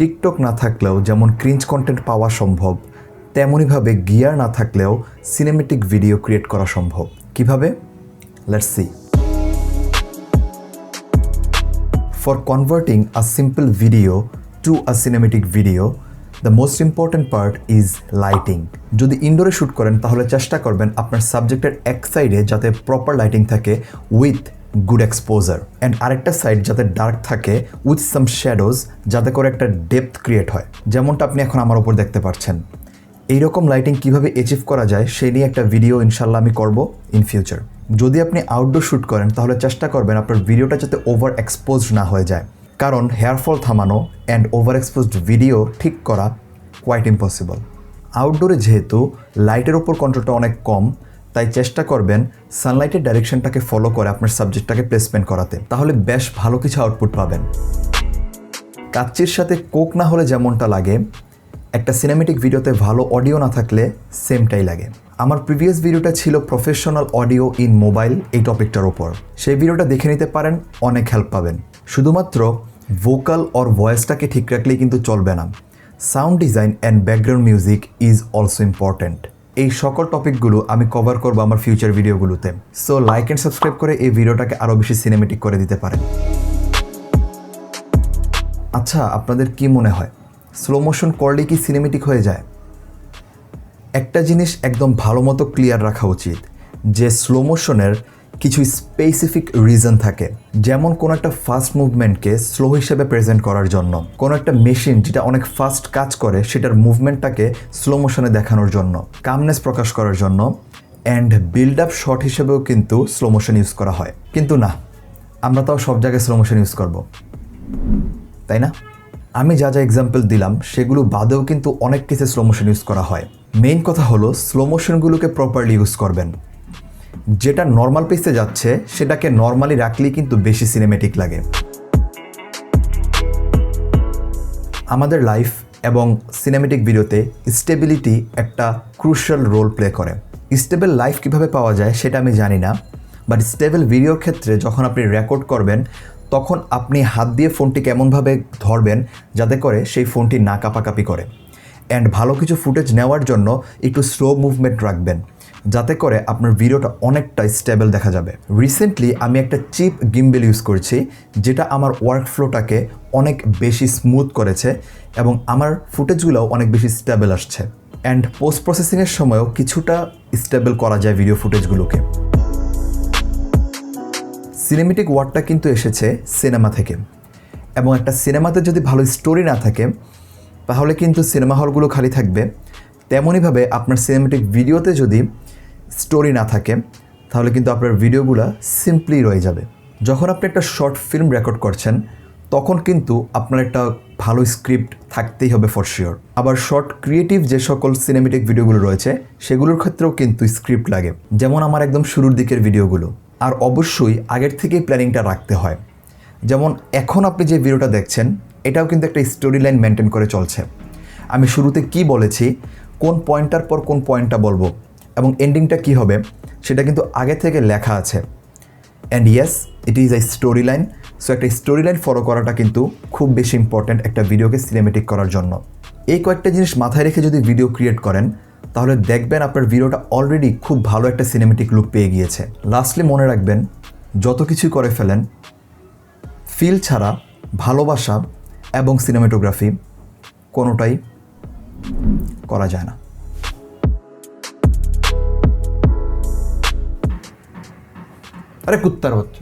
TikTok না থাকলেও যেমন ক্রিঞ্জ কন্টেন্ট পাওয়া সম্ভব, তেমনইভাবে গিয়ার না থাকলেও সিনেমেটিক ভিডিও ক্রিয়েট করা সম্ভব। কিভাবে? Let's see. For converting a simple video to a cinematic video, the most important part is lighting. যদি ইনডোরে শ্যুট করেন তাহলে চেষ্টা করবেন আপনার সাবজেক্টের এক সাইডে যাতে প্রপার লাইটিং থাকে উইথ গুড এক্সপোজার, অ্যান্ড আরেকটা সাইড যাতে ডার্ক থাকে উইথ সাম শ্যাডোজ, যাতে করে একটা ডেপথ ক্রিয়েট হয়, যেমনটা আপনি এখন আমার ওপর দেখতে পাচ্ছেন। এইরকম লাইটিং কিভাবে অ্যাচিভ করা যায় সেই নিয়ে একটা ভিডিও ইনশাল্লাহ আমি করব ইন ফিউচার। যদি আপনি আউটডোর শ্যুট করেন তাহলে চেষ্টা করবেন আপনার ভিডিওটা যাতে ওভার এক্সপোজড না হয়ে যায়, কারণ হেয়ারফল থামানো অ্যান্ড ওভার এক্সপোজড ভিডিও ঠিক করা কোয়াইট ইম্পসিবল। আউটডোরে যেহেতু লাইটের ওপর কন্ট্রোলটা অনেক কম, তাই চেষ্টা করবেন সানলাইটের ডাইরেকশনটাকে ফলো করে আপনার সাবজেক্টটাকে প্লেসমেন্ট করাতে, তাহলে বেশ ভালো কিছু আউটপুট পাবেন। কাচ্চির সাথে কোক না হলে যেমনটা লাগে, একটা সিনেমেটিক ভিডিওতে ভালো অডিও না থাকলে সেমটাই লাগে। আমার প্রিভিয়াস ভিডিওটা ছিল প্রফেশনাল অডিও ইন মোবাইল এই টপিকটার ওপর, সেই ভিডিওটা দেখে নিতে পারেন, অনেক হেল্প পাবেন। শুধুমাত্র ভোকাল অর ভয়েসটাকে ঠিক রাখলেই কিন্তু চলবে না, sound design and background music is also important. এই সকল টপিকগুলো আমি কভার করবো আমার ফিউচার ভিডিওগুলোতে, সো লাইক অ্যান্ড সাবস্ক্রাইব করে এই ভিডিওটাকে আরও বেশি সিনেমেটিক করে দিতে পারেন। আচ্ছা, আপনাদের কি মনে হয় স্লো মোশন করলে কি সিনেমেটিক হয়ে যায়? একটা জিনিস একদম ভালো মতো ক্লিয়ার রাখা উচিত যে স্লো মোশনের কিছু স্পেসিফিক রিজন থাকে, যেমন কোনো একটা ফাস্ট মুভমেন্টকে স্লো হিসেবে প্রেজেন্ট করার জন্য, কোনো একটা মেশিন যেটা অনেক ফাস্ট কাজ করে সেটার মুভমেন্টটাকে স্লো মোশনে দেখানোর জন্য, কামনেস প্রকাশ করার জন্য, অ্যান্ড বিল্ড আপ শট হিসেবেও কিন্তু স্লো মোশন ইউজ করা হয়। কিন্তু না, আমরা তাও সব জায়গায় স্লো মোশন ইউজ করব, তাই না? আমি যা যা এক্সাম্পল দিলাম সেগুলো বাদেও কিন্তু অনেক কেসে স্লো মোশন ইউজ করা হয়। মেইন কথা হলো স্লো মোশনগুলোকে প্রপারলি ইউজ করবেন। যেটা নর্মাল পেসে যাচ্ছে সেটাকে নর্মালি রাখলেই কিন্তু বেশি সিনেমেটিক লাগে। আমাদের লাইফ এবং সিনেমেটিক ভিডিওতে স্টেবিলিটি একটা ক্রুশিয়াল রোল প্লে করে। স্টেবল লাইফ কিভাবে পাওয়া যায় সেটা আমি জানি না, বাট স্টেবল ভিডিওর ক্ষেত্রে যখন আপনি রেকর্ড করবেন তখন আপনি হাত দিয়ে ফোনটি কেমনভাবে ধরবেন যাতে করে সেই ফোনটি না কাঁপাকাঁপি করে, অ্যান্ড ভালো কিছু ফুটেজ নেওয়ার জন্য একটু স্লো মুভমেন্ট রাখবেন যাতে করে আপনার ভিডিওটা অনেকটা স্টেবল দেখা যাবে। রিসেন্টলি আমি একটা চিপ গিম্বেল ইউজ করছি যেটা আমার ওয়ার্ক ফ্লোটাকে অনেক বেশি স্মুথ করেছে এবং আমার ফুটেজগুলোও অনেক বেশি স্টেবল আসছে, অ্যান্ড পোস্ট প্রসেসিংয়ের সময়ও কিছুটা স্টেবল করা যায় ভিডিও ফুটেজগুলোকে। সিনেমেটিক ওয়ার্ডটা কিন্তু এসেছে সিনেমা থেকে, এবং একটা সিনেমাতে যদি ভালো স্টোরি না থাকে তাহলে কিন্তু সিনেমা হলগুলো খালি থাকবে। তেমনইভাবে আপনার সিনেমেটিক ভিডিওতে যদি স্টোরি না থাকে তাহলে কিন্তু আপনার ভিডিওগুলো সিম্পলি রয়ে যাবে। যখন আপনি একটা শর্ট ফিল্ম রেকর্ড করছেন তখন কিন্তু আপনার একটা ভালো স্ক্রিপ্ট থাকতেই হবে ফর শিওর। আবার শর্ট ক্রিয়েটিভ যে সকল সিনেমেটিক ভিডিওগুলো রয়েছে সেগুলোর ক্ষেত্রেও কিন্তু স্ক্রিপ্ট লাগে, যেমন আমার একদম শুরুর দিকের ভিডিওগুলো। আর অবশ্যই আগের থেকেই প্ল্যানিংটা রাখতে হয়। যেমন এখন আপনি যে ভিডিওটা দেখছেন এটাও কিন্তু একটা স্টোরি লাইন মেনটেন করে চলছে। আমি শুরুতে কি বলেছি, কোন পয়েন্টটার পর কোন পয়েন্টটা বলবো এবং এন্ডিংটা কি হবে সেটা কিন্তু আগে থেকে লেখা আছে। And yes, it is a story line. So একটা স্টোরি লাইন ফলো করাটা কিন্তু খুব বেশি ইম্পর্ট্যান্ট একটা ভিডিওকে সিনেমেটিক করার জন্য। এই কয়েকটা জিনিস মাথায় রেখে যদি ভিডিও ক্রিয়েট করেন তাহলে দেখবেন আপনার ভিডিওটা অলরেডি খুব ভালো একটা সিনেমেটিক লুক পেয়ে গিয়েছে। লাস্টলি মনে রাখবেন, যত কিছুই করে ফেলেন, ফিল ছাড়া ভালোবাসা এবং সিনেমাটোগ্রাফি কোনোটাই করা যায় না। আরে কুত্তার বাচ্চা।